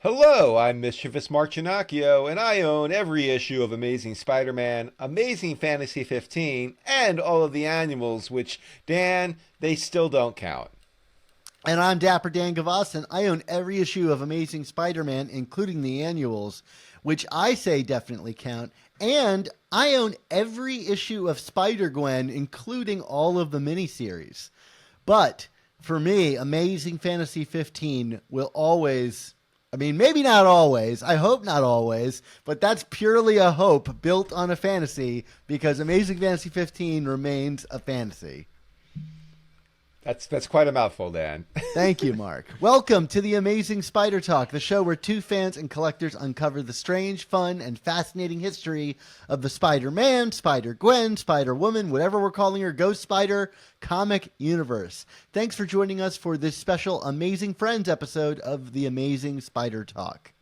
Hello, I'm Mischievous Marchinacchio, and I own every issue of Amazing Spider-Man, Amazing Fantasy 15, and all of the annuals, which, Dan, they still don't count. And I'm Dapper Dan Gavas, and I own every issue of Amazing Spider-Man, including the annuals, which I say definitely count. And I own every issue of Spider-Gwen, including all of the miniseries. But for me, Amazing Fantasy 15 will always, I mean, maybe not always, I hope not always, but that's purely a hope built on a fantasy because Amazing Fantasy 15 remains a fantasy. That's quite a mouthful, Dan. Thank you, Mark. Welcome to the Amazing Spider Talk, the show where two fans and collectors uncover the strange, fun, and fascinating history of the Spider-Man, Spider-Gwen, Spider-Woman, whatever we're calling her, Ghost Spider comic universe. Thanks for joining us for this special Amazing Friends episode of the Amazing Spider Talk.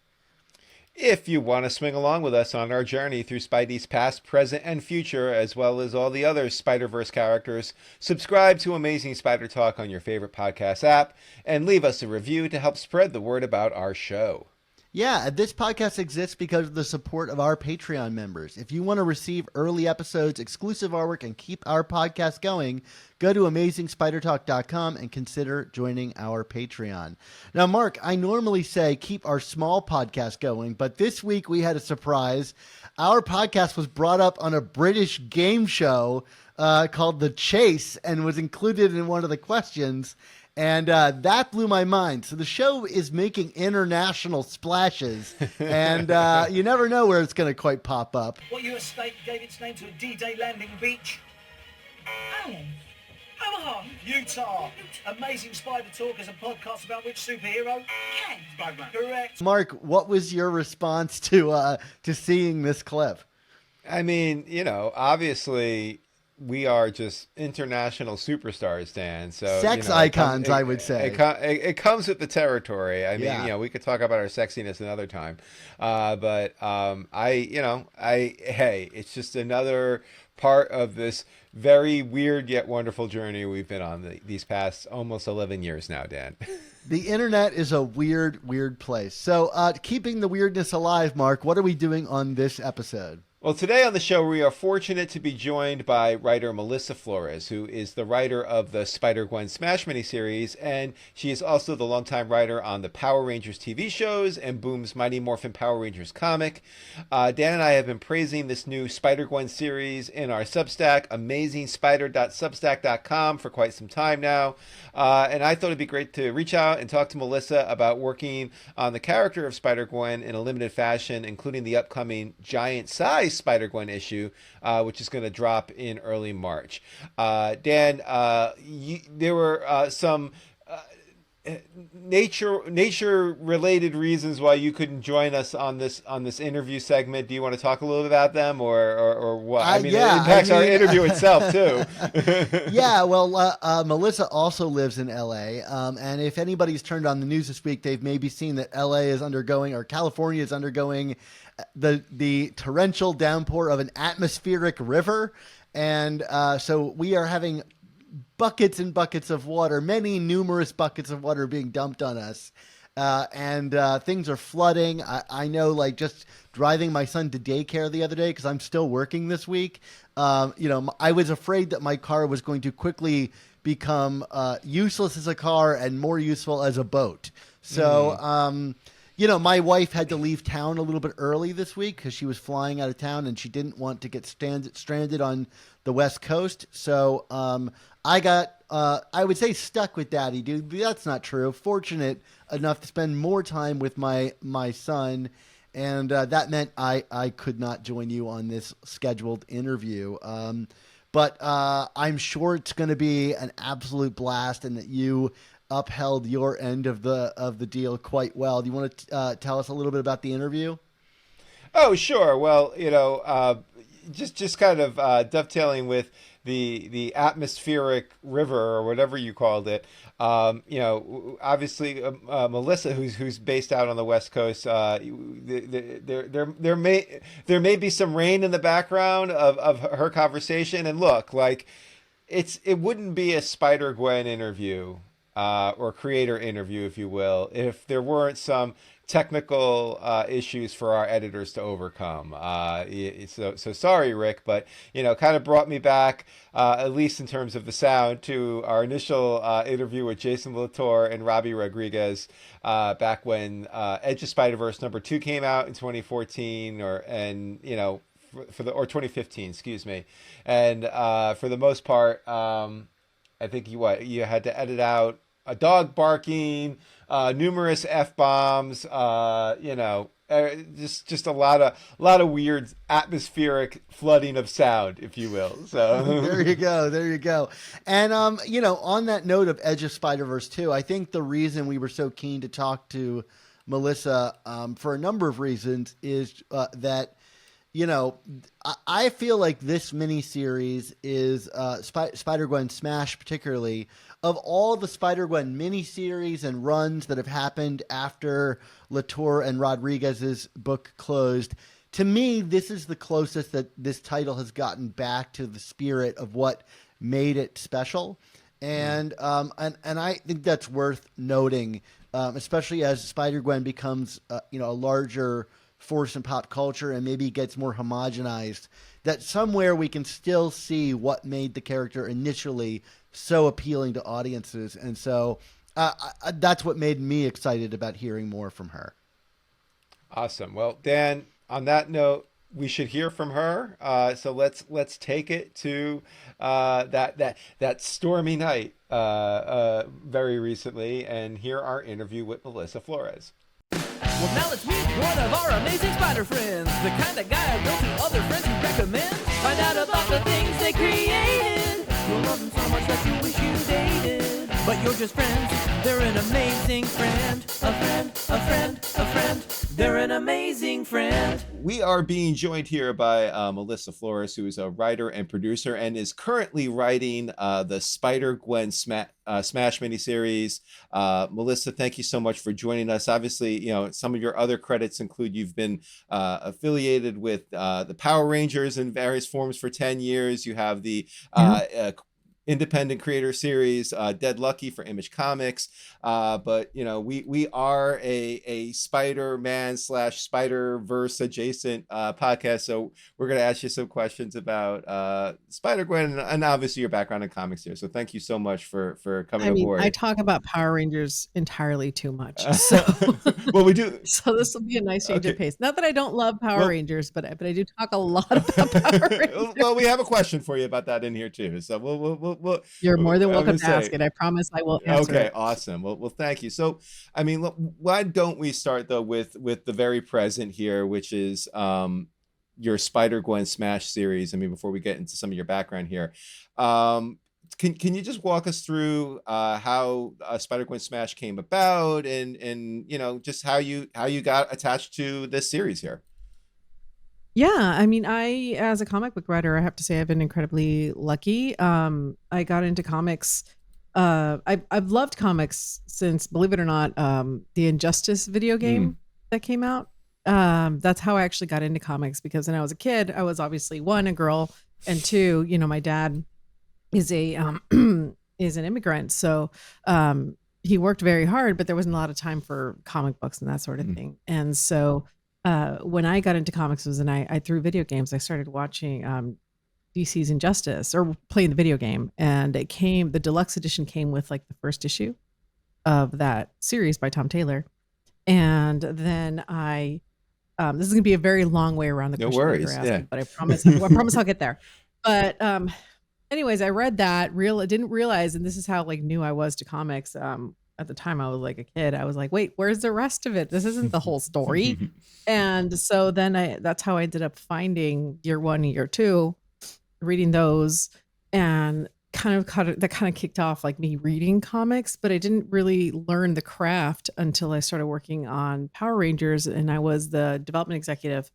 If you want to swing along with us on our journey through Spidey's past, present, and future, as well as all the other Spider-Verse characters, subscribe to Amazing Spider Talk on your favorite podcast app and leave us a review to help spread the word about our show. Yeah, this podcast exists because of the support of our Patreon members. If you want to receive early episodes, exclusive artwork, and keep our podcast going, go to amazingspidertalk.com and consider joining our Patreon. Now, Mark, I normally say keep our small podcast going, but this week we had a surprise. Our podcast was brought up on a British game show called The Chase and was included in one of the questions. And that blew my mind. So the show is making international splashes, and you never know where it's going to quite pop up. What US state gave its name to a D-Day landing beach? Alan. Omaha, Utah. Amazing Spider Talk is a podcast about which superhero? Ken. Spider-Man. Correct. Mark, what was your response to seeing this clip? I mean, obviously we are just international superstars, Dan. So Sex icons, I would say. It comes with the territory. I mean, Yeah. we could talk about our sexiness another time. Hey, it's just another part of this very weird yet wonderful journey we've been on these past almost 11 years now, Dan. The internet is a weird, weird place. So keeping the weirdness alive, Mark, what are we doing on this episode? Well, today on the show, we are fortunate to be joined by writer Melissa Flores, who is the writer of the Spider-Gwen Smash miniseries, and she is also the longtime writer on the Power Rangers TV shows and Boom's Mighty Morphin Power Rangers comic. Dan and I have been praising this new Spider-Gwen series in our Substack, amazingspider.substack.com, for quite some time now, and I thought it'd be great to reach out and talk to Melissa about working on the character of Spider-Gwen in a limited fashion, including the upcoming giant-size Spider-Gwen issue, which is going to drop in early March. Dan, there were some nature related reasons why you couldn't join us on this interview segment. Do you want to talk a little bit about them, or what? I mean, yeah, it impacts our interview itself too. Yeah, well, Melissa also lives in LA, and if anybody's turned on the news this week, they've maybe seen that LA is undergoing, or California is undergoing, the torrential downpour of an atmospheric river, and so we are having buckets and buckets of water, numerous buckets of water being dumped on us. And things are flooding. I know, like, just driving my son to daycare the other day, because I'm still working this week. I was afraid that my car was going to quickly become useless as a car and more useful as a boat. So, my wife had to leave town a little bit early this week because she was flying out of town and she didn't want to get stranded on the West Coast. So I got, I would say, stuck with Daddy, dude. But that's not true. Fortunate enough to spend more time with my son. And that meant I could not join you on this scheduled interview. But I'm sure it's going to be an absolute blast, and that you upheld your end of the deal quite well. Do you want to tell us a little bit about the interview? Oh, sure. Well, just kind of dovetailing with the atmospheric river, or whatever you called it. Obviously, Melissa, who's based out on the West Coast, there may be some rain in the background of her conversation. And look, like, it wouldn't be a Spider-Gwen interview, or creator interview, if you will, if there weren't some technical issues for our editors to overcome. So sorry, Rick, but kind of brought me back, at least in terms of the sound, to our initial interview with Jason Latour and Robbie Rodriguez back when Edge of Spider-Verse #2 came out in 2014, or 2015, excuse me, and for the most part, I think you had to edit out a dog barking, numerous F-bombs, just a lot of weird atmospheric flooding of sound, if you will. So there you go. And on that note of Edge of Spider-Verse 2, I think the reason we were so keen to talk to Melissa, for a number of reasons, is that I feel like this miniseries is Spider-Gwen Smash, particularly, of all the Spider-Gwen miniseries and runs that have happened after Latour and Rodriguez's book closed. To me, this is the closest that this title has gotten back to the spirit of what made it special, and I think that's worth noting, especially as Spider-Gwen becomes a larger force in pop culture and maybe gets more homogenized, that somewhere we can still see what made the character initially so appealing to audiences. And so that's what made me excited about hearing more from her. Awesome. Well, Dan, on that note, we should hear from her. So let's take it to that stormy night very recently, and hear our interview with Melissa Flores. Well, now let's meet one of our amazing spider friends, the kind of guy I go to other friends who recommend. Find out about the things they created. You'll love them so much that you wish you dated. But you're just friends, they're an amazing friend. A friend, a friend, a friend, they're an amazing friend. We are being joined here by Melissa Flores, who is a writer and producer and is currently writing the Spider-Gwen Smash miniseries. Melissa, thank you so much for joining us. Obviously, some of your other credits include you've been affiliated with the Power Rangers in various forms for 10 years. You have the independent creator series Dead Lucky for Image Comics, but we are a Spider-Man / Spider-Verse adjacent podcast, so we're going to ask you some questions about Spider-Gwen and obviously your background in comics here. So thank you so much for coming aboard. I talk about Power Rangers entirely too much, so well, we do. So this will be a nice change of pace. Not that I don't love Power Rangers, but I do talk a lot about Power Rangers. Well, we have a question for you about that in here too, so we'll you're more than welcome to ask it. I promise I will answer it. Awesome. Well, thank you. So, I mean, why don't we start though with the very present here, which is your Spider-Gwen Smash series. I mean, before we get into some of your background here, can you just walk us through how Spider-Gwen Smash came about, and just how you got attached to this series here? Yeah, I mean, as a comic book writer, I have to say I've been incredibly lucky. I got into comics. I've loved comics since, believe it or not, the Injustice video game that came out. That's how I actually got into comics, because when I was a kid, I was obviously, one, a girl, and two, my dad is an immigrant, so he worked very hard, but there wasn't a lot of time for comic books and that sort of thing. And so when I got into comics and I through video games, I started watching DC's Injustice, or playing the video game, and the deluxe edition came with like the first issue of that series by Tom Taylor. And then this is gonna be a very long way around the question. No worries, asking, but I promise I'll get there. But anyways, I read that. I didn't realize, and this is how new I was to comics. At the time, I was like a kid. I was like, wait, where's the rest of it? This isn't the whole story. And so then that's how I ended up finding year 1 and year 2, reading those, and that kind of kicked off me reading comics. But I didn't really learn the craft until I started working on Power Rangers, and I was the development executive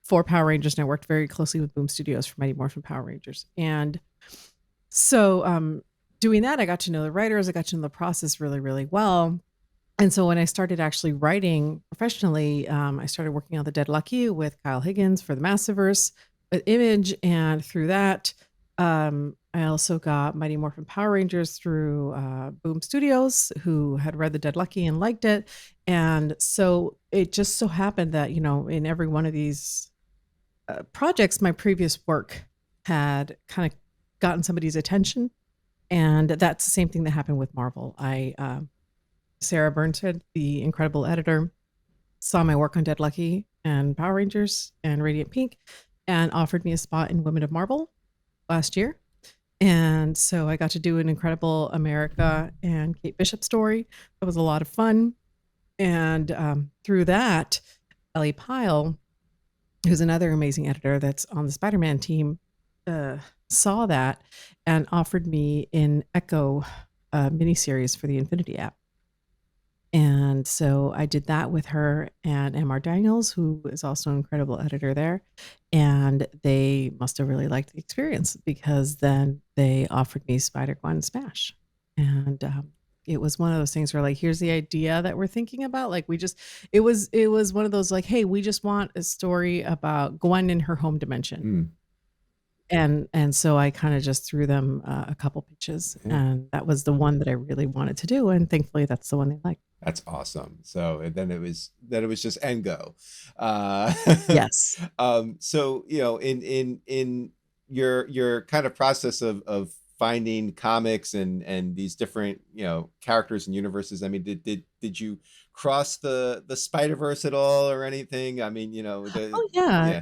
for Power Rangers, and I worked very closely with Boom Studios for Mighty Morphin Power Rangers. And so doing that, I got to know the writers, I got to know the process really, really well. And so when I started actually writing professionally, I started working on the Dead Lucky with Kyle Higgins for the Massiverse, Image, and through that, I also got Mighty Morphin Power Rangers through Boom Studios, who had read The Dead Lucky and liked it. And so it just so happened that, in every one of these projects, my previous work had kind of gotten somebody's attention. And that's the same thing that happened with Marvel. Sarah Burnshead, the incredible editor, saw my work on Dead Lucky and Power Rangers and Radiant Pink and offered me a spot in Women of Marvel last year. And so I got to do an Incredible America and Kate Bishop story. That was a lot of fun. And through that, Ellie Pyle, who's another amazing editor that's on the Spider-Man team, saw that and offered me an Echo miniseries for the Infinity app. And so I did that with her and MR Daniels, who is also an incredible editor there. And they must have really liked the experience, because then they offered me Spider-Gwen Smash. And it was one of those things where, like, here's the idea that we're thinking about. Like, it was one of those, like, hey, we just want a story about Gwen in her home dimension. And so I kind of just threw them a couple pitches, and that was the one that I really wanted to do. And thankfully that's the one they liked. That's awesome. So, and then it was just end go. Yes. So, in your kind of process of finding comics and these different, characters and universes, I mean, did you cross the Spider-Verse at all or anything? I mean, Oh yeah.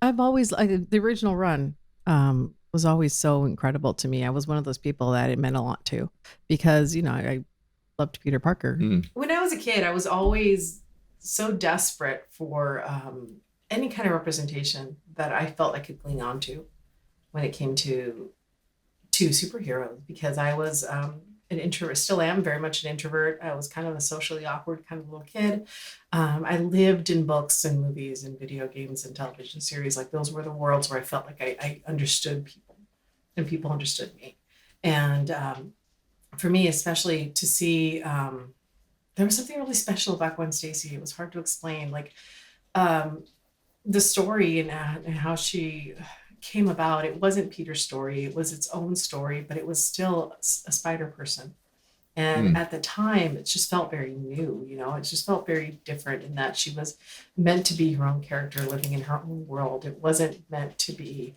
I've always, like, the original run was always so incredible to me. I was one of those people that it meant a lot to, because, I loved Peter Parker. When I was a kid, I was always so desperate for any kind of representation that I felt I could cling on to when it came to superheroes, because I was an introvert, still am very much an introvert. I was kind of a socially awkward kind of little kid. I lived in books and movies and video games and television series. Like, those were the worlds where I felt like I understood people and people understood me. And for me, especially, to see, there was something really special about Gwen Stacy. It was hard to explain, like, the story and how she came about. It wasn't Peter's story, it was its own story, but it was still a spider person. And at the time, it just felt very new, it just felt very different, in that she was meant to be her own character living in her own world. It wasn't meant to be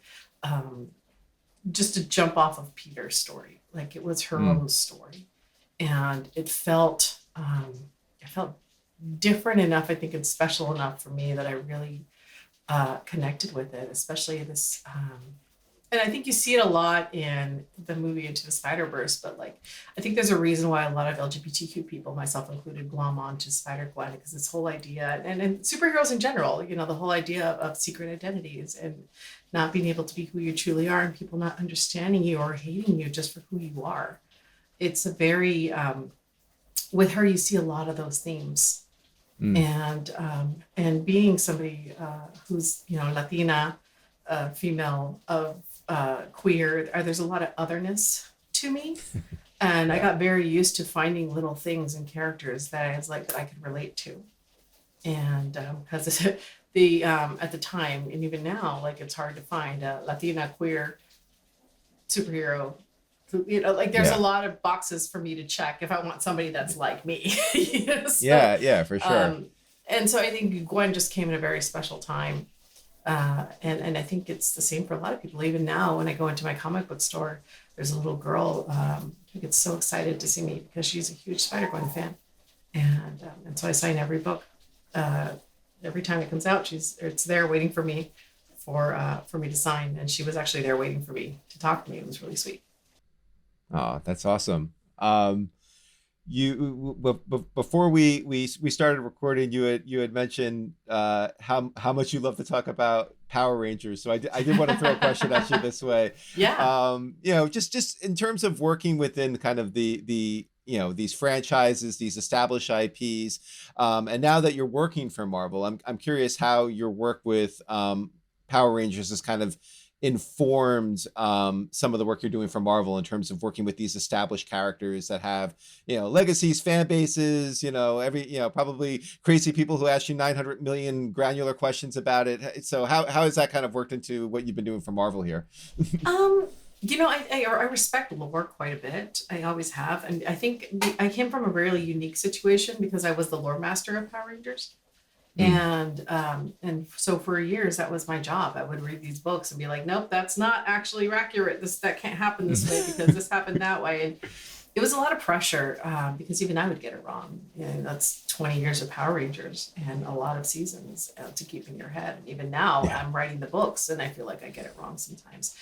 just to jump off of Peter's story. Like, it was her own story. And it felt different enough, I think, and special enough for me, that I really connected with it, especially this. And I think you see it a lot in the movie Into the Spider-Verse, but, like, I think there's a reason why a lot of LGBTQ people, myself included, glom onto Spider-Gwen, because this whole idea, and superheroes in general, the whole idea of secret identities and not being able to be who you truly are, and people not understanding you or hating you just for who you are. It's a very, with her, you see a lot of those themes. And being somebody who's, Latina, female, of queer, there's a lot of otherness to me. And I got very used to finding little things and characters that I was like, that I could relate to. And because at the time, and even now, like, it's hard to find a Latina queer superhero. Like, there's a lot of boxes for me to check if I want somebody that's like me. So, yeah, for sure. And so I think Gwen just came at a very special time. And I think it's the same for a lot of people. Even now, when I go into my comic book store, there's a little girl who gets so excited to see me because she's a huge Spider-Gwen fan. And so I sign every book. Every time it comes out, it's there waiting for me for me to sign. And she was actually there waiting for me to talk to me. It was really sweet. Oh, that's awesome. Before we started recording, you had mentioned how much you love to talk about Power Rangers. So I did want to throw a question at you this way. Yeah. Just in terms of working within kind of the these franchises, these established IPs, and now that you're working for Marvel, I'm curious how your work with Power Rangers has kind of informed some of the work you're doing for Marvel in terms of working with these established characters that have, legacies, fan bases, probably crazy people who ask you 900 million granular questions about it. So how has that kind of worked into what you've been doing for Marvel here? I respect lore quite a bit. I always have. And I think I came from a really unique situation because I was the lore master of Power Rangers. And so for years, that was my job. I would read these books and be like, nope, that's not actually accurate. That can't happen this way because this happened that way. And it was a lot of pressure because even I would get it wrong. That's 20 years of Power Rangers and a lot of seasons to keep in your head. And even now I'm writing the books and I feel like I get it wrong sometimes.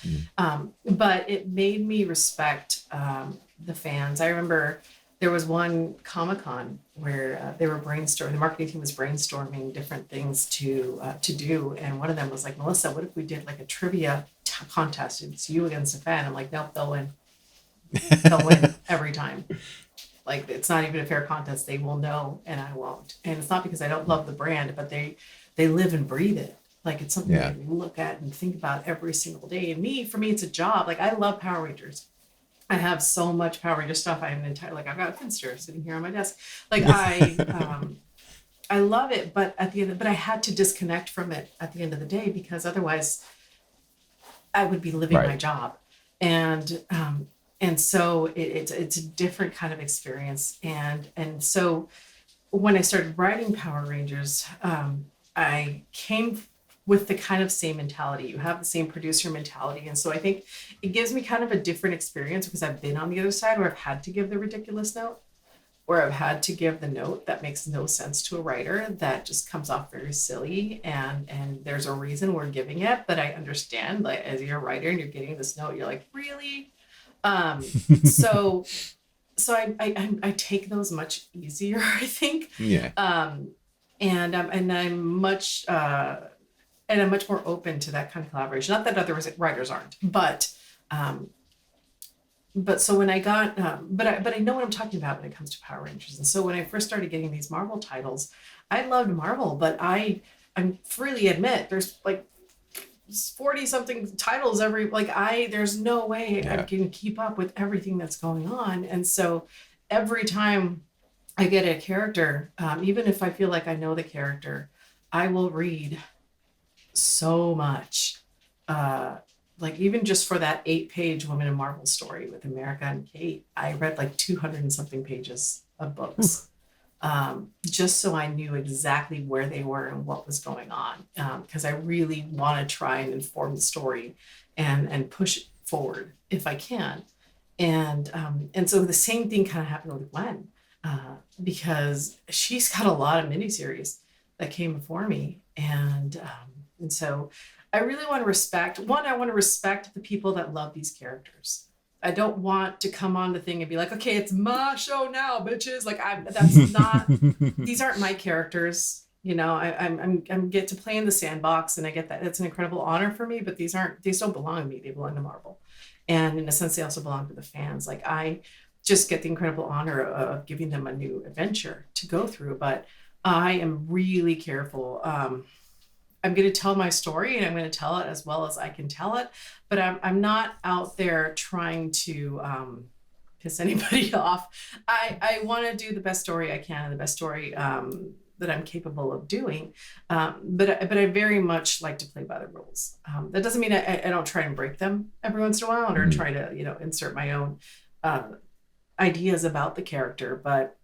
But it made me respect the fans. I remember there was one Comic-Con where they were brainstorming, the marketing team was brainstorming different things to do. And one of them was like, Melissa, what if we did like a trivia contest? It's you against a fan. I'm like, nope, they'll win. They'll win every time. Like, it's not even a fair contest. They will know and I won't. And it's not because I don't love the brand, but they live and breathe it. Like, it's something that we look at and think about every single day. And for me, it's a job. Like, I love Power Rangers. I have so much Power Ranger stuff. I have I've got a Finster sitting here on my desk. Like, I love it, but I had to disconnect from it at the end of the day because otherwise I would be living my job. And so it's a different kind of experience. And so when I started writing Power Rangers, I came with the kind of same mentality. You have the same producer mentality. And so I think it gives me kind of a different experience because I've been on the other side where I've had to give the ridiculous note, where I've had to give the note that makes no sense to a writer, that just comes off very silly. And there's a reason we're giving it, but I understand, like, as you're a writer and you're getting this note, you're like, really? So I take those much easier, I think. Yeah. And I'm much more open to that kind of collaboration. Not that other writers aren't, but so when I got, but I know what I'm talking about when it comes to Power Rangers. And so when I first started getting these Marvel titles, I loved Marvel, but I'm freely admit there's like 40 something titles there's no way I can keep up with everything that's going on. And so every time I get a character, even if I feel like I know the character, I will read so much. Like, even just for that 8-page Women in Marvel story with America and Kate, I read like 200 and something pages of books. Just so I knew exactly where they were and what was going on, because I really want to try and inform the story and push it forward if I can. And so the same thing kind of happened with Gwen, because she's got a lot of miniseries that came before me, and so I really want to respect. I want to respect the people that love these characters. I don't want to come on the thing and be like, okay, it's my show now, bitches. Like, that's not, these aren't my characters. I'm get to play in the sandbox, and I get that. It's an incredible honor for me, but these don't belong to me. They belong to Marvel. And in a sense, they also belong to the fans. Like, I just get the incredible honor of giving them a new adventure to go through. But I am really careful. I'm going to tell my story, and I'm going to tell it as well as I can tell it, but I'm not out there trying to piss anybody off. I want to do the best story I can, and the best story that I'm capable of doing. But I very much like to play by the rules. That doesn't mean I don't try and break them every once in a while, or try to, insert my own ideas about the character, but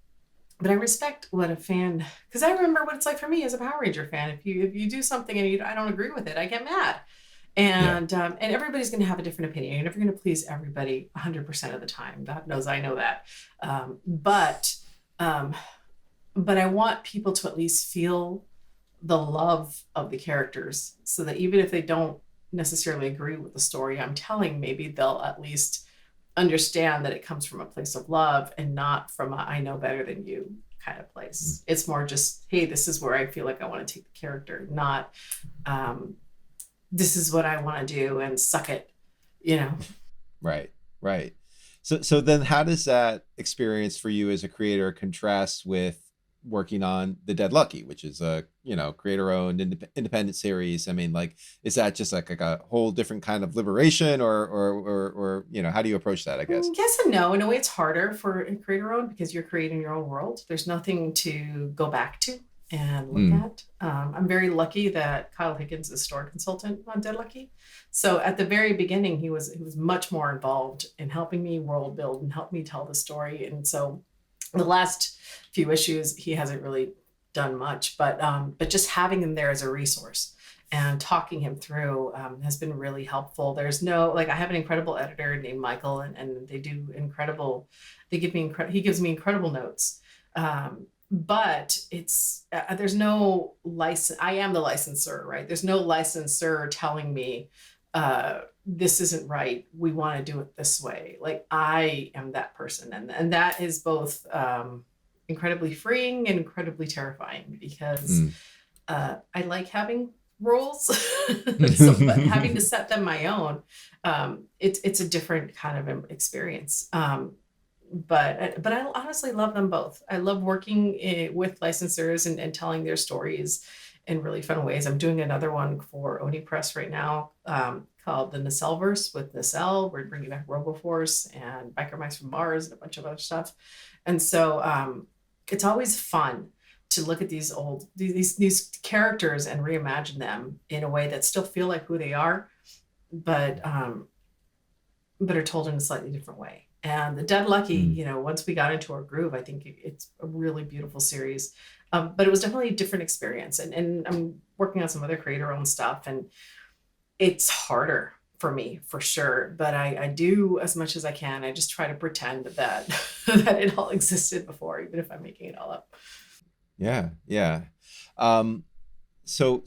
I respect what a fan, because I remember what it's like for me as a Power Ranger fan. If you do something and I don't agree with it, I get mad. And everybody's going to have a different opinion. You're never going to please everybody 100% of the time. God knows I know that. But I want people to at least feel the love of the characters, so that even if they don't necessarily agree with the story I'm telling, maybe they'll at least understand that it comes from a place of love and not from a I know better than you kind of place. It's more just, hey, this is where I feel like I want to take the character, not this is what I want to do and suck it, Right. So then how does that experience for you as a creator contrast with working on The Dead Lucky, which is a, creator-owned independent series. I mean, like, is that just like a whole different kind of liberation, or how do you approach that, I guess? Yes and no. In a way, it's harder for a creator owned because you're creating your own world. There's nothing to go back to and look at. I'm very lucky that Kyle Higgins is story consultant on Dead Lucky. So at the very beginning, he was much more involved in helping me world build and help me tell the story. And so the last few issues, he hasn't really done much, but just having him there as a resource and talking him through has been really helpful. There's I have an incredible editor named Michael, and he gives me incredible notes. But it's, there's no license. I am the licensor, right? There's no licensor telling me, this isn't right. We want to do it this way. Like, I am that person. And that is both, incredibly freeing and incredibly terrifying because, I like having roles. But having to set them my own, it's a different kind of experience. But I honestly love them both. I love working with licensors and telling their stories in really fun ways. I'm doing another one for Oni Press right now, called the Nacelleverse with Nacelle. We're bringing back RoboForce and Biker Mice from Mars and a bunch of other stuff. And so it's always fun to look at these characters and reimagine them in a way that still feel like who they are, but are told in a slightly different way. And The Dead Lucky, once we got into our groove, I think it's a really beautiful series. But it was definitely a different experience. And I'm working on some other creator-owned stuff, and it's harder for me, for sure. But I do as much as I can. I just try to pretend that that it all existed before, even if I'm making it all up. Yeah. So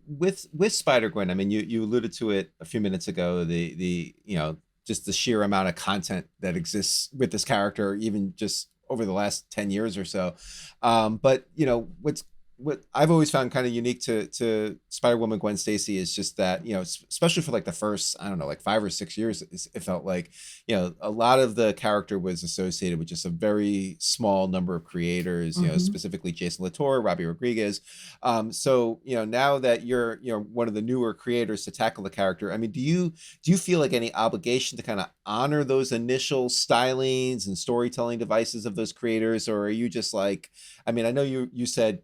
with Spider-Gwen, I mean, you alluded to it a few minutes ago, the just the sheer amount of content that exists with this character, even just over the last 10 years or so. But what I've always found kind of unique to Spider-Woman Gwen Stacy is just that, especially for like the first, I don't know, like 5 or 6 years, it felt like, a lot of the character was associated with just a very small number of creators, specifically Jason Latour, Robbie Rodriguez. So, now that you're, one of the newer creators to tackle the character, I mean, do you feel like any obligation to kind of honor those initial stylings and storytelling devices of those creators? Or are you just like, I mean, I know you said,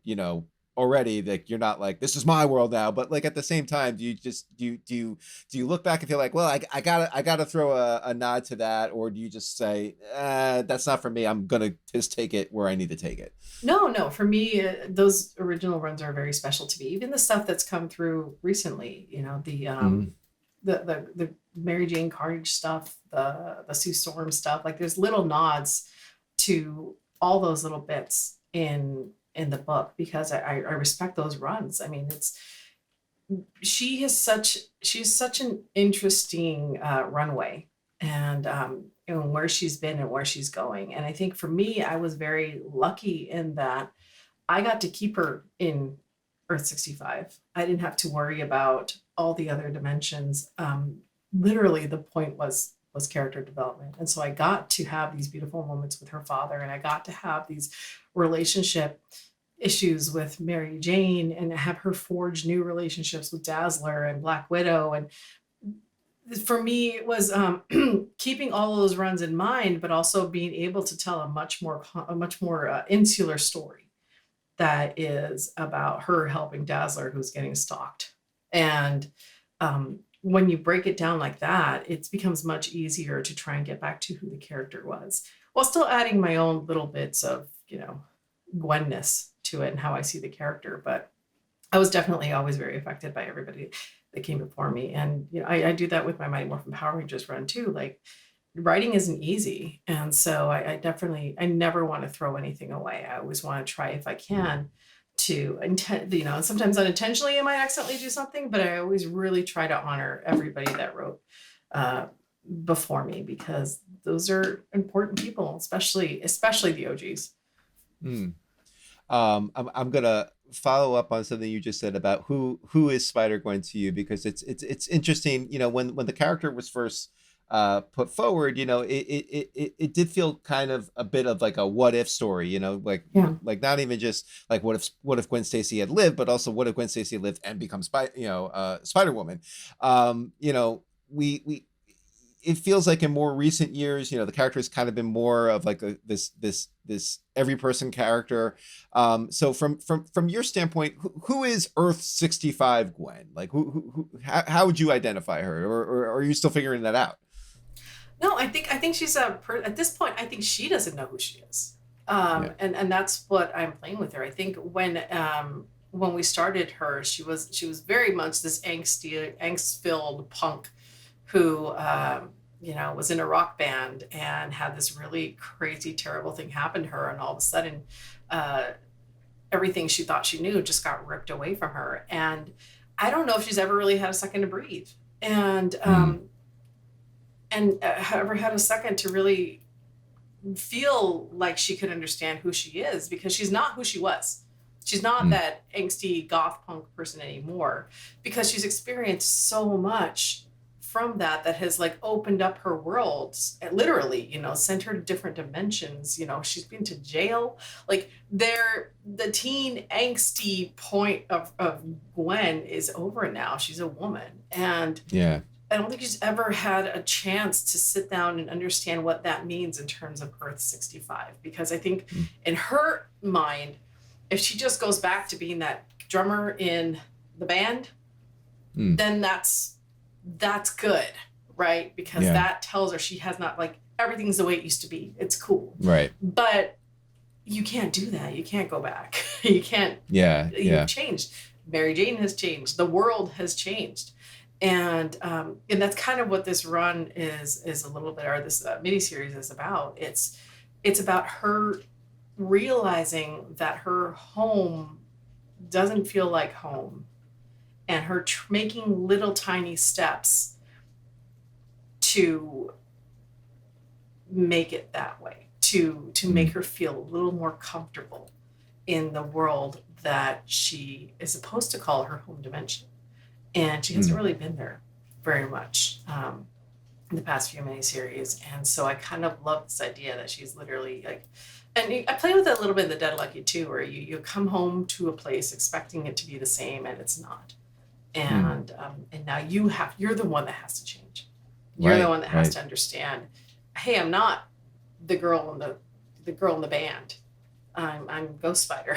already that you're not like, this is my world now, but like at the same time, do you look back and feel like, well, I gotta throw a nod to that, or do you just say, that's not for me, I'm gonna just take it where I need to take it? No, for me, those original runs are very special to me. Even the stuff that's come through recently, the Mary Jane Carnage stuff, the Sue Storm stuff, like there's little nods to all those little bits in the book because I respect those runs. I mean, she's such an interesting runway, and where she's been and where she's going. And I think for me, I was very lucky in that I got to keep her in Earth 65. I didn't have to worry about all the other dimensions. Literally, the point was character development. And so I got to have these beautiful moments with her father, and I got to have these relationship issues with Mary Jane and have her forge new relationships with Dazzler and Black Widow. And for me, it was keeping all of those runs in mind, but also being able to tell a much more insular story that is about her helping Dazzler, who's getting stalked. And when you break it down like that, it becomes much easier to try and get back to who the character was, while still adding my own little bits of, Gwenness to it and how I see the character. But I was definitely always very affected by everybody that came before me. And, I do that with my Mighty Morphin Power Rangers run too. Like, writing isn't easy. And so I never want to throw anything away. I always want to try, if I can, to sometimes unintentionally I might accidentally do something, but I always really try to honor everybody that wrote before me, because those are important people, especially the OGs. I'm gonna follow up on something you just said about who is Spider-Gwen to you, because it's interesting. When the character was first put forward, it did feel kind of a bit of like a what if story, Yeah. like not even just like what if Gwen Stacy had lived, but also what if Gwen Stacy lived and become Spider-Woman. We it feels like in more recent years, the character has kind of been more of like this every person character. So from your standpoint, who is Earth 65 Gwen? Like how would you identify her, or are you still figuring that out? No, I think she's at this point, I think she doesn't know who she is. Yeah. And that's what I'm playing with her. I think when we started her, she was very much this angst-filled punk who was in a rock band and had this really crazy, terrible thing happen to her, and all of a sudden everything she thought she knew just got ripped away from her. And I don't know if she's ever really had a second to breathe. And ever had a second to really feel like she could understand who she is, because she's not who she was. She's not that angsty goth punk person anymore, because she's experienced so much from that has like opened up her world, literally, sent her to different dimensions. She's been to jail. Like the teen angsty point of Gwen is over now. She's a woman. And Yeah. I don't think she's ever had a chance to sit down and understand what that means in terms of Earth 65. Because I think in her mind, if she just goes back to being that drummer in the band, then that's good, right? Because that tells her she has not, like, everything's the way it used to be. It's cool. Right. But you can't do that. You can't go back. You can't. Yeah. You've changed. Mary Jane has changed. The world has changed. And that's kind of what this run is a little bit, or this miniseries is about. It's about her realizing that her home doesn't feel like home, and her making little tiny steps to make it that way, to make her feel a little more comfortable in the world that she is supposed to call her home dimension. And she hasn't really been there very much in the past few miniseries. And so I kind of love this idea that she's literally like, and I play with it a little bit in The Dead Lucky too, where you come home to a place expecting it to be the same, and it's not. And now you're the one that has to change. You're the one that has to understand, hey, I'm not the girl in the band. I'm Ghost Spider.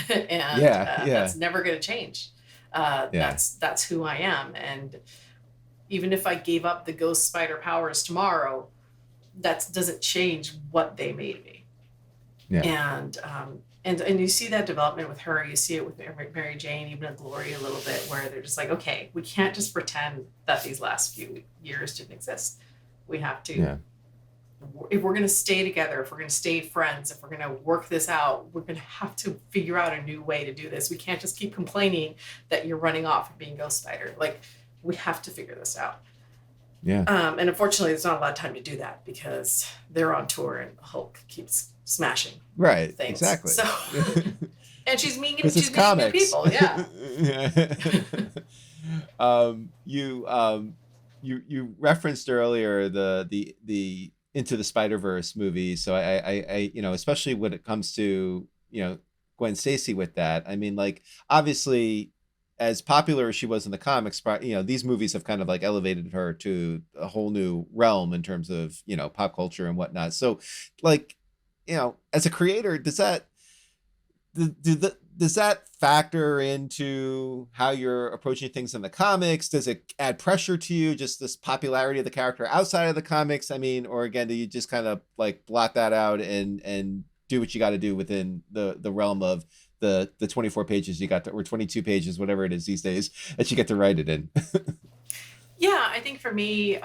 And that's never going to change. That's who I am. And even if I gave up the Ghost Spider powers tomorrow, that doesn't change what they made me. And you see that development with her. You see it with Mary Jane, even with Glory a little bit, where they're just like, okay, we can't just pretend that these last few years didn't exist. We have to, if we're going to stay together, if we're going to stay friends, if we're going to work this out, we're going to have to figure out a new way to do this. We can't just keep complaining that you're running off and being Ghost Spider. Like, we have to figure this out. Yeah. And unfortunately, there's not a lot of time to do that because they're on tour and Hulk keeps smashing things. Exactly. So, and she's meeting comics. people. Yeah. You referenced earlier the Into the Spider-Verse movie. So I especially when it comes to, Gwen Stacy with that, I mean, like, obviously, as popular as she was in the comics, these movies have kind of like elevated her to a whole new realm in terms of, pop culture and whatnot. So, like, as a creator, does that factor into how you're approaching things in the comics? Does it add pressure to you, just this popularity of the character outside of the comics? I mean, or again, do you just kind of like blot that out and do what you got to do within the realm of the 24 pages you got to, or 22 pages, whatever it is these days, that you get to write it in? Yeah, I think for me,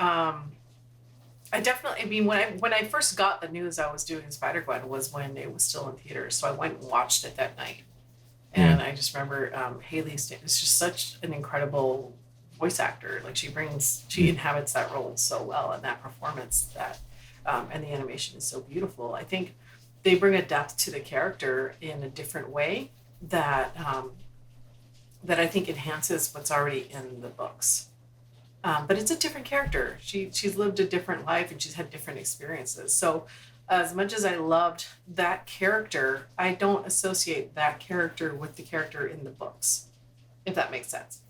when I first got the news I was doing Spider-Gwen was when it was still in theaters. So I went and watched it that night. And I just remember Haley is just such an incredible voice actor. Like, she inhabits that role so well, and that performance, and the animation is so beautiful. I think they bring a depth to the character in a different way that I think enhances what's already in the books. But it's a different character. She's lived a different life and she's had different experiences. So as much as I loved that character, I don't associate that character with the character in the books, if that makes sense.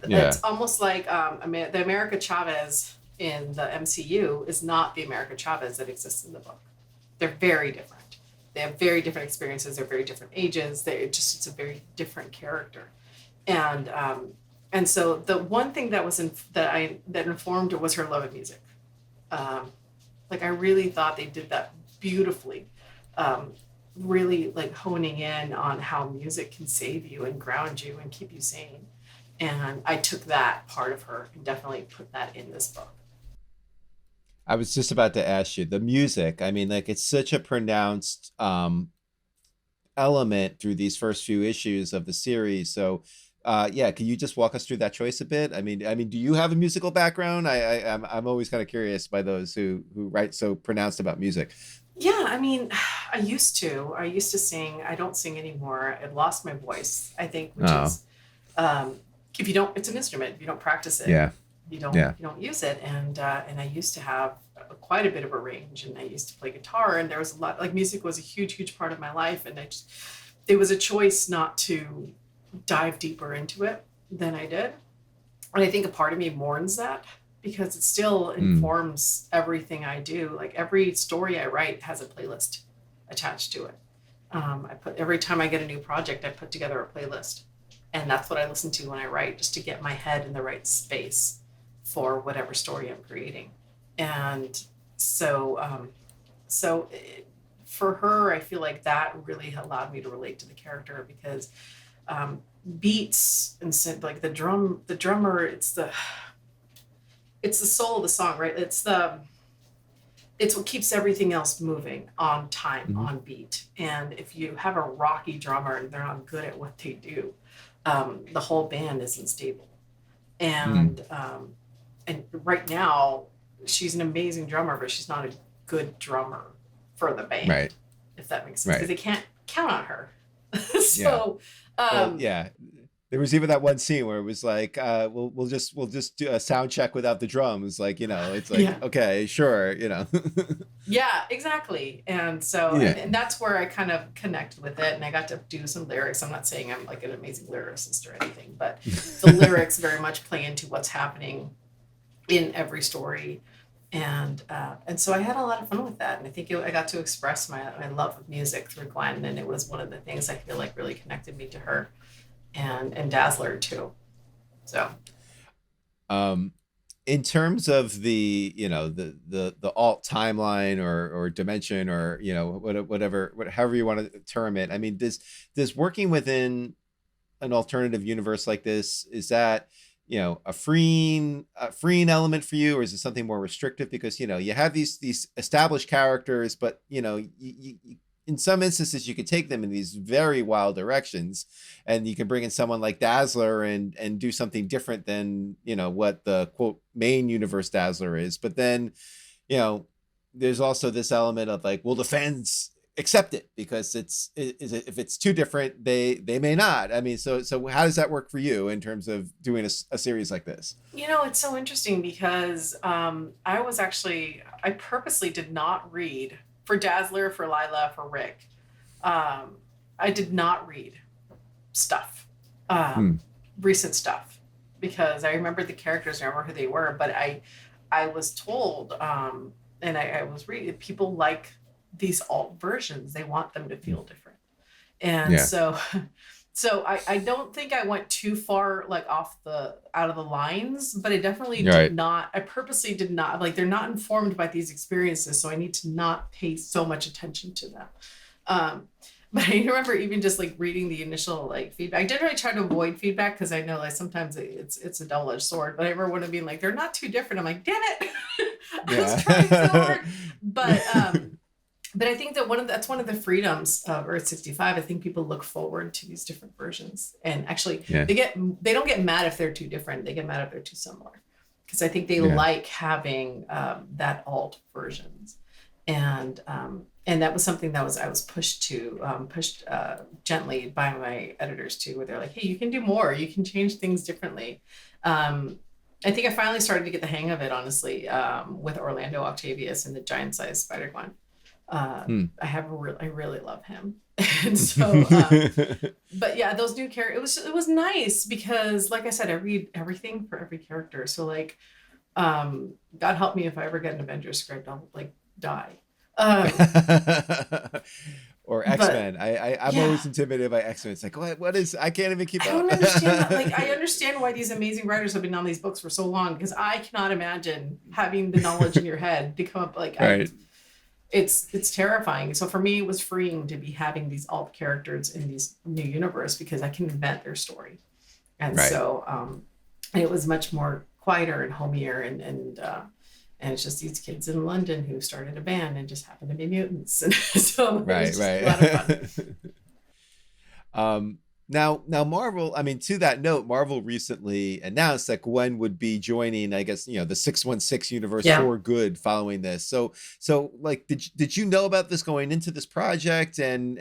Yeah. It's almost like the America Chavez in the MCU is not the America Chavez that exists in the book. They're very different. They have very different experiences. They're very different ages. It's a very different character. And so the one thing that informed it was her love of music. Like I really thought they did that beautifully. Really like honing in on how music can save you and ground you and keep you sane. And I took that part of her and definitely put that in this book. I was just about to ask you the music. I mean, like it's such a pronounced element through these first few issues of the series. So, yeah, can you just walk us through that choice a bit? I mean, do you have a musical background? I'm always kind of curious by those who write so pronounced about music. Yeah, I mean, I used to sing. I don't sing anymore. I lost my voice, I think, which is, if you don't, it's an instrument. If you don't practice it, you don't use it. And I used to have quite a bit of a range, and I used to play guitar, and there was a lot, like music was a huge part of my life. And it was a choice not to dive deeper into it than I did. And I think a part of me mourns that because it still informs everything I do. Like every story I write has a playlist attached to it. Every time I get a new project, I put together a playlist. And that's what I listen to when I write, just to get my head in the right space for whatever story I'm creating. And so for her, I feel like that really allowed me to relate to the character because beats and like the drummer, it's the soul of the song, right? It's what keeps everything else moving on time, on beat. And if you have a rocky drummer and they're not good at what they do, the whole band isn't stable. And right now she's an amazing drummer, but she's not a good drummer for the band, right? If that makes sense, because they can't count on her. There was even that one scene where it was like, we'll just do a sound check without the drums. Like, it's like, okay, sure. Yeah, exactly. And so, and that's where I kind of connected with it. And I got to do some lyrics. I'm not saying I'm like an amazing lyricist or anything, but the lyrics very much play into what's happening in every story. And so I had a lot of fun with that. And I think I got to express my love of music through Gwen. And it was one of the things I feel like really connected me to her. And Dazzler too. So in terms of the the alt timeline or dimension or however you want to term it, I mean, does working within an alternative universe like this, is that a freeing element for you, or is it something more restrictive because you have these established characters, but you in some instances you could take them in these very wild directions, and you can bring in someone like Dazzler and do something different than what the quote main universe Dazzler is. But then there's also this element of like, will the fans accept it? Because if it's too different, they may not. I mean, so how does that work for you in terms of doing a series like this? It's so interesting because I purposely did not read for Dazzler, for Lila, for Rick. I did not read stuff, recent stuff, because I remembered the characters, I remember who they were, but I was told, and I was reading, people like these alt versions, they want them to feel different. And so I don't think I went too far like out of the lines, but I definitely did not, I purposely did not, like they're not informed by these experiences, so I need to not pay so much attention to them. But I remember even just like reading the initial like feedback. I did really try to avoid feedback because I know like sometimes it's a double-edged sword. But I remember one of being like, they're not too different. I'm like, damn it. I was trying so hard. But I think that that's one of the freedoms of Earth 65. I think people look forward to these different versions. And actually they don't get mad if they're too different. They get mad if they're too similar. Because I think they like having that alt versions. And that was something that I was pushed gently by my editors too, where they're like, hey, you can do more, you can change things differently. I think I finally started to get the hang of it, honestly, with Orlando Octavius and the giant-sized Spider-Gwen. I really love him, and so. But yeah, those new characters. It was nice because, like I said, I read everything for every character. So like, God help me if I ever get an Avengers script, I'll like die. Or X-Men. I'm always intimidated by X-Men. It's like, what is, I can't even keep up. I don't understand that. Like, I understand why these amazing writers have been on these books for so long, because I cannot imagine having the knowledge in your head to come up like, right. It's terrifying. So for me, it was freeing to be having these alt characters in these new universe, because I can invent their story. And so it was much more quieter and homier, and it's just these kids in London who started a band and just happened to be mutants. And so right. A lot of fun. Now Marvel, I mean, to that note, Marvel recently announced that Gwen would be joining, I guess, the 616 universe for good following this. So like, did you know about this going into this project? And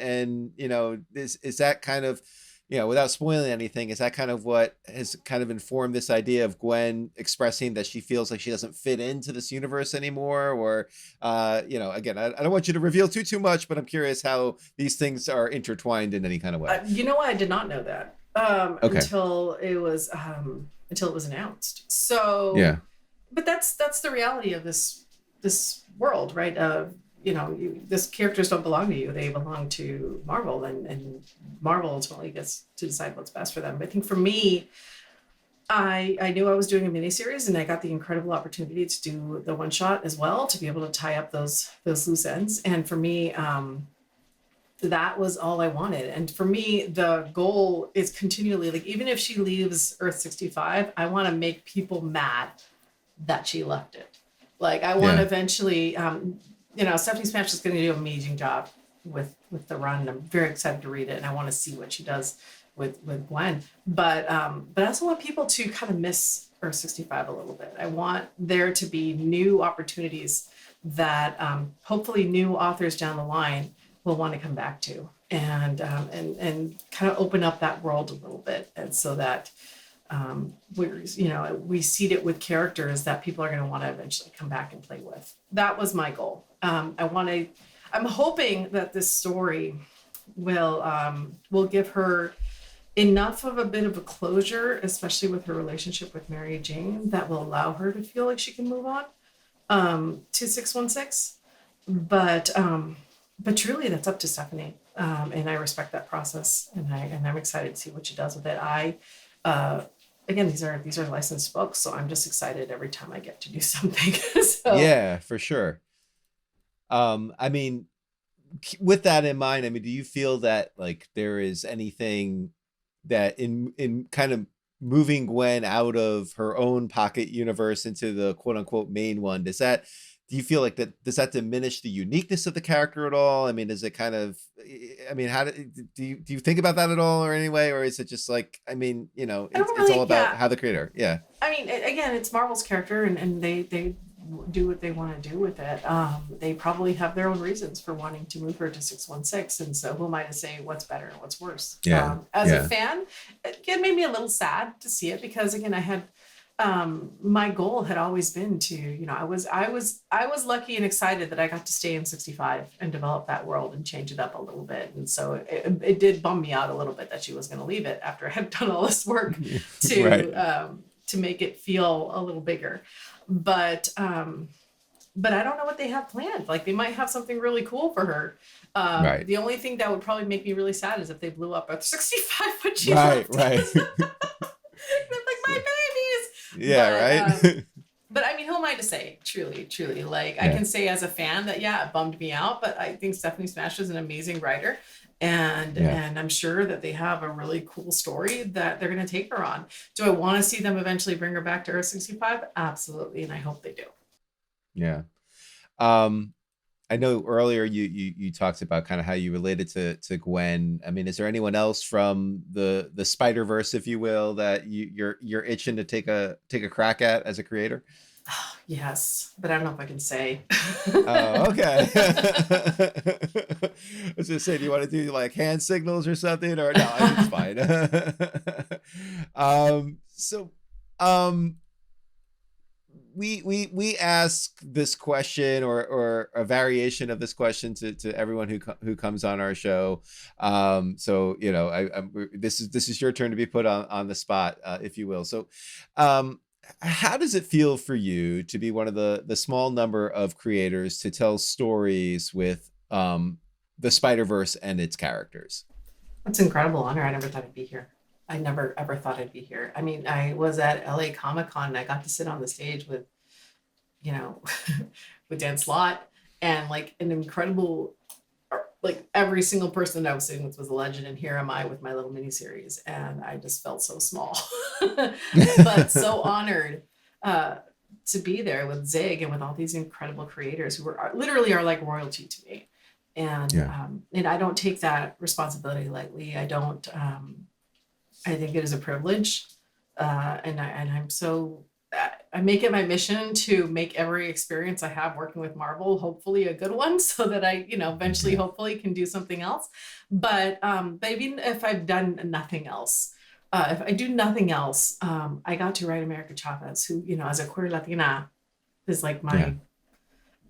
is that kind of, without spoiling anything, is that kind of what has kind of informed this idea of Gwen expressing that she feels like she doesn't fit into this universe anymore? Or, again, I don't want you to reveal too much, but I'm curious how these things are intertwined in any kind of way. You know what? I did not know that until it was announced. So, yeah. But that's the reality of this world, right? This characters don't belong to you; they belong to Marvel, and Marvel ultimately gets to decide what's best for them. But I think for me, I knew I was doing a miniseries, and I got the incredible opportunity to do the one shot as well, to be able to tie up those loose ends. And for me, that was all I wanted. And for me, the goal is continually, like, even if she leaves Earth 65, I want to make people mad that she left it. Like, I want to eventually. Stephanie Smash is going to do an amazing job with the run. I'm very excited to read it, and I want to see what she does with Gwen. But I also want people to kind of miss Earth 65 a little bit. I want there to be new opportunities that hopefully new authors down the line will want to come back to, and kind of open up that world a little bit, and so that we seed it with characters that people are going to want to eventually come back and play with. That was my goal. I'm hoping that this story will give her enough of a bit of a closure, especially with her relationship with Mary Jane, that will allow her to feel like she can move on to 616. But truly, that's up to Stephanie, and I respect that process, and I'm excited to see what she does with it. Again, these are licensed books, so I'm just excited every time I get to do something. So. Yeah, for sure. I mean, with that in mind, I mean, do you feel that like there is anything that in kind of moving Gwen out of her own pocket universe into the quote unquote main one, do you feel like does that diminish the uniqueness of the character at all? I mean, is it kind of, I mean, how do you think about that at all or any way? Or is it just like, I mean, it's all about how the creator. Yeah. I mean, again, it's Marvel's character, and they do what they want to do with it. They probably have their own reasons for wanting to move her to 616. And so who am I to say what's better and what's worse? Yeah. As a fan, it made me a little sad to see it, because again, I had, my goal had always been to, I was lucky and excited that I got to stay in 65 and develop that world and change it up a little bit. And so it did bum me out a little bit that she was going to leave it after I had done all this work to make it feel a little bigger. But I don't know what they have planned. Like, they might have something really cool for her. The only thing that would probably make me really sad is if they blew up at 65 when she left. Right. Like, my babies. Yeah, right. But I mean, who am I to say? Truly, like, I can say as a fan that it bummed me out. But I think Stephanie Smash is an amazing writer, and I'm sure that they have a really cool story that they're going to take her on. Do I want to see them eventually bring her back to Earth 65? Absolutely, and I hope they do. Yeah. I know earlier you talked about kind of how you related to Gwen. I mean, is there anyone else from the Spider-Verse, if you will, that you're itching to take a crack at as a creator? Oh, yes, but I don't know if I can say. Oh, okay. I was gonna say, do you want to do like hand signals or something, or no? It's fine. we ask this question or a variation of this question to everyone who comes on our show. So this is your turn to be put on the spot, if you will. So, how does it feel for you to be one of the small number of creators to tell stories with the Spider-Verse and its characters? It's an incredible honor. I never thought I'd be here. I never ever thought I'd be here. I mean, I was at LA Comic Con and I got to sit on the stage with, with Dan Slott, and like an incredible, like every single person that I was sitting with was a legend. And here am I with my little miniseries, and I just felt so small, but so honored to be there with Zig and with all these incredible creators who were literally are like royalty to me. And and I don't take that responsibility lightly. I don't. I think it is a privilege, and I'm so. I make it my mission to make every experience I have working with Marvel hopefully a good one, so that I, eventually hopefully can do something else. But even if I've done nothing else, if I do nothing else, I got to write America Chavez, who as a queer Latina is like my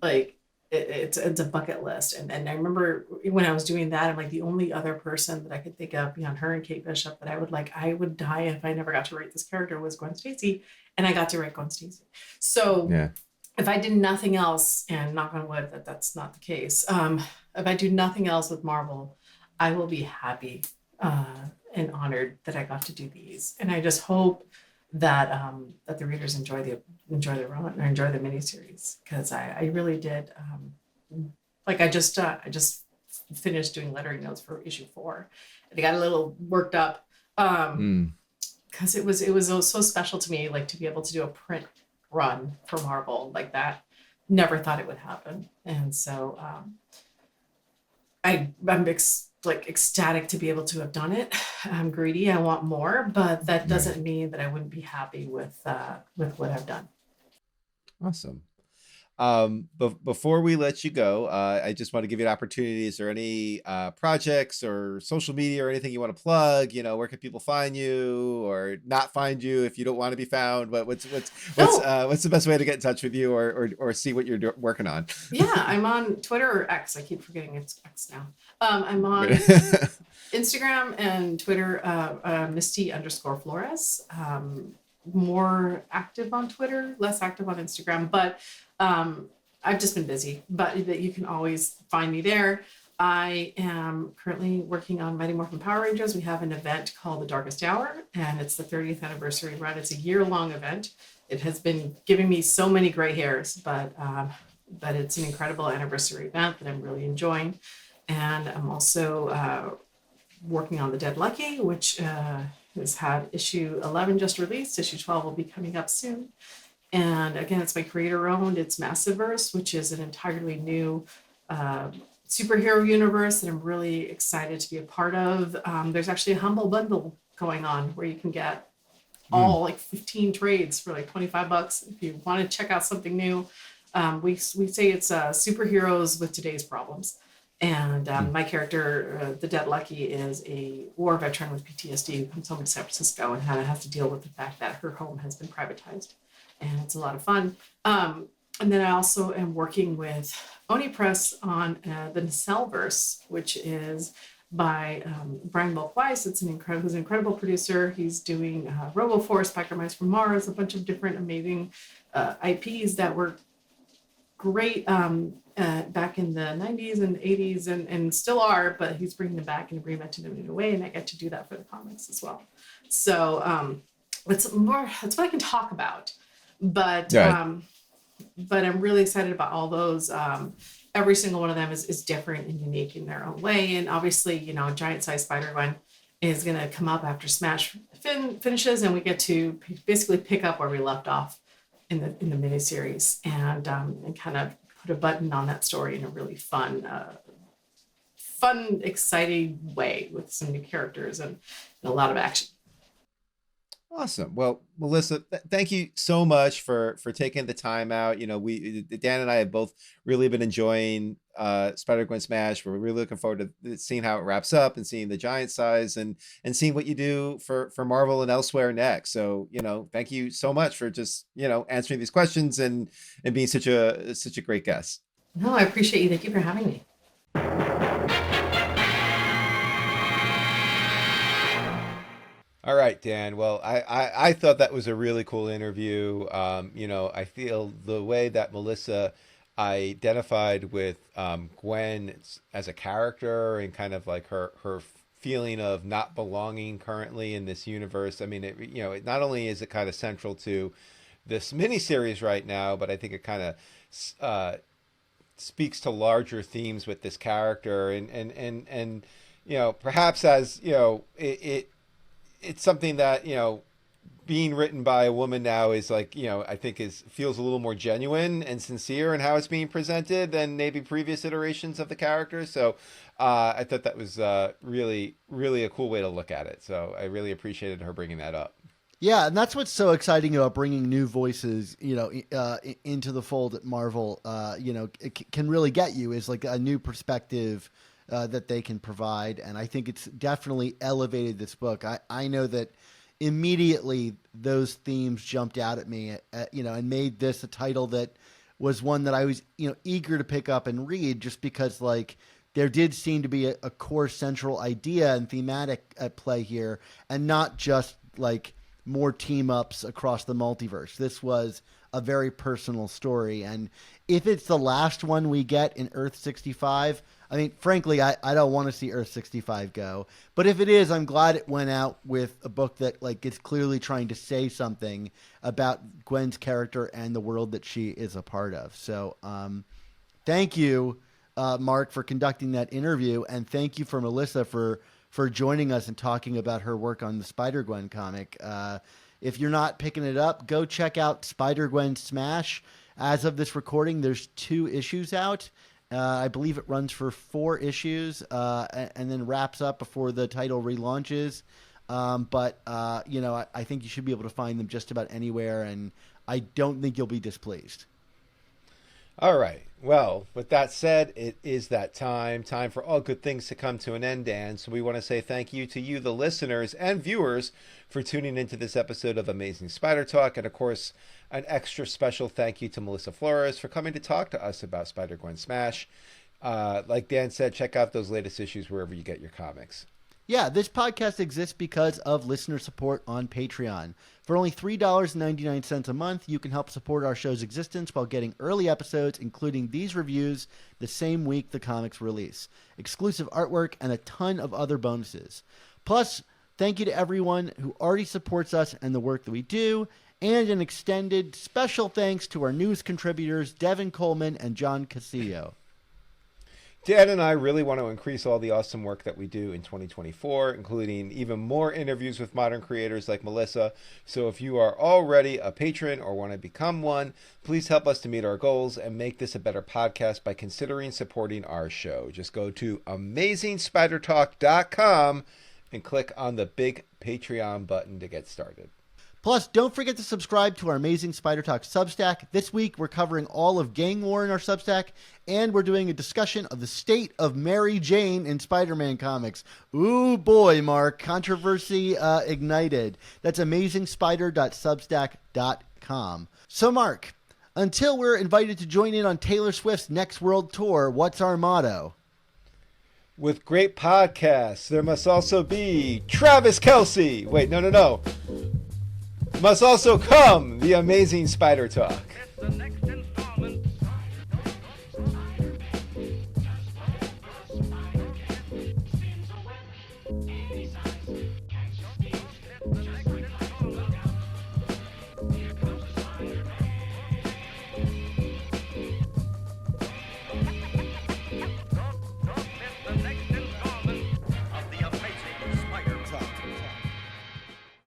like. It's a bucket list, and I remember when I was doing that, I'm like the only other person that I could think of beyond her and Kate Bishop that I would die if I never got to write this character was Gwen Stacy, and I got to write Gwen Stacy. So if I did nothing else, and knock on wood that's not the case, if I do nothing else with Marvel, I will be happy and honored that I got to do these, and I just hope that that the readers enjoy the run or enjoy the miniseries, because I really did. Like I just finished doing lettering notes for issue 4, and I got a little worked up because it was so special to me, like to be able to do a print run for Marvel like that. Never thought it would happen, and so I'm ecstatic to be able to have done it. I'm greedy. I want more, but that doesn't mean that I wouldn't be happy with what I've done. Awesome. But before we let you go, I just want to give you an opportunity. Is there any projects or social media or anything you want to plug? Where can people find you or not find you if you don't want to be found? But what's the best way to get in touch with you or see what you're working on? Yeah, I'm on Twitter or X. I keep forgetting it's X now. I'm on Instagram and Twitter, Misty_Flores. More active on Twitter, less active on Instagram, but I've just been busy, but you can always find me there. I am currently working on Mighty Morphin Power Rangers. We have an event called The Darkest Hour, and it's the 30th anniversary run. It's a year-long event. It has been giving me so many gray hairs, but it's an incredible anniversary event that I'm really enjoying. And I'm also working on The Dead Lucky, which has had issue 11 just released. Issue 12 will be coming up soon. And again, it's my creator owned. It's Massiverse, which is an entirely new superhero universe that I'm really excited to be a part of. There's actually a humble bundle going on where you can get all like 15 trades for like $25 if you want to check out something new. We say it's superheroes with today's problems. And my character, the Dead Lucky, is a war veteran with PTSD who comes home to San Francisco and has to deal with the fact that her home has been privatized. And it's a lot of fun. And then I also am working with Oni Press on the Nacelleverse, which is by Brian Bulk-Weiss. Who's an incredible producer. He's doing RoboForce, Packer Mice from Mars, a bunch of different amazing IPs that were great back in the 90s and 80s and still are, but he's bringing them back and reinventing them in a way, and I get to do that for the comics as well. So that's what I can talk about. But but I'm really excited about all those. Every single one of them is different and unique in their own way. And obviously, giant size Spider-Gwen is going to come up after Smash finishes, and we get to basically pick up where we left off in the miniseries and kind of put a button on that story in a really fun, exciting way with some new characters and a lot of action. Awesome. Well, Melissa, thank you so much for taking the time out. You know, we Dan and I have both really been enjoying Spider-Gwen Smash. We're really looking forward to seeing how it wraps up and seeing the giant size and seeing what you do for Marvel and elsewhere next. So, you know, thank you so much for just, you know, answering these questions and being such a great guest. No, I appreciate you. Thank you for having me. All right, Dan. Well, I thought that was a really cool interview. You know, I feel the way that Melissa identified with Gwen as a character and kind of like her feeling of not belonging currently in this universe. I mean, you know, not only is it kind of central to this miniseries right now, but I think it kind of speaks to larger themes with this character and you know, perhaps as you know it's something that, you know, being written by a woman now is like, you know, I think feels a little more genuine and sincere in how it's being presented than maybe previous iterations of the character. So I thought that was really, really a cool way to look at it. So I really appreciated her bringing that up. Yeah, and that's what's so exciting about bringing new voices, you know, into the fold at Marvel. You know, it can really get you is like a new perspective that they can provide, and I think it's definitely elevated this book. I know that immediately those themes jumped out at me, you know, and made this a title that was one that I was, you know, eager to pick up and read, just because like there did seem to be a core central idea and thematic at play here, and not just like more team ups across the multiverse. This was a very personal story, and if it's the last one we get in Earth 65, I mean, frankly, I don't want to see Earth 65 go. But if it is, I'm glad it went out with a book that like is clearly trying to say something about Gwen's character and the world that she is a part of. So thank you, Mark, for conducting that interview. And thank you for Melissa for joining us and talking about her work on the Spider-Gwen comic. If you're not picking it up, go check out Spider-Gwen Smash. As of this recording, there's 2 issues out. I believe it runs for 4 issues and then wraps up before the title relaunches. But you know, I think you should be able to find them just about anywhere, and I don't think you'll be displeased. All right. Well, with that said, it is that time for all good things to come to an end, Dan. So we want to say thank you to you, the listeners and viewers, for tuning into this episode of Amazing Spider Talk. And of course, an extra special thank you to Melissa Flores for coming to talk to us about Spider-Gwen Smash. Like Dan said, check out those latest issues wherever you get your comics. Yeah, this podcast exists because of listener support on Patreon. For only $3.99 a month, you can help support our show's existence while getting early episodes, including these reviews, the same week the comics release, exclusive artwork, and a ton of other bonuses. Plus, thank you to everyone who already supports us and the work that we do, and an extended special thanks to our news contributors, Devin Coleman and John Casillo. Dan and I really want to increase all the awesome work that we do in 2024, including even more interviews with modern creators like Melissa. So if you are already a patron or want to become one, please help us to meet our goals and make this a better podcast by considering supporting our show. Just go to amazingspidertalk.com and click on the big Patreon button to get started. Plus, don't forget to subscribe to our Amazing Spider Talk Substack. This week, we're covering all of Gang War in our Substack, and we're doing a discussion of the state of Mary Jane in Spider-Man comics. Ooh, boy, Mark. Controversy ignited. That's amazingspider.substack.com. So, Mark, until we're invited to join in on Taylor Swift's next world tour, what's our motto? With great podcasts, there must also be Travis Kelce. Wait, no. Must also come the Amazing Spider Talk.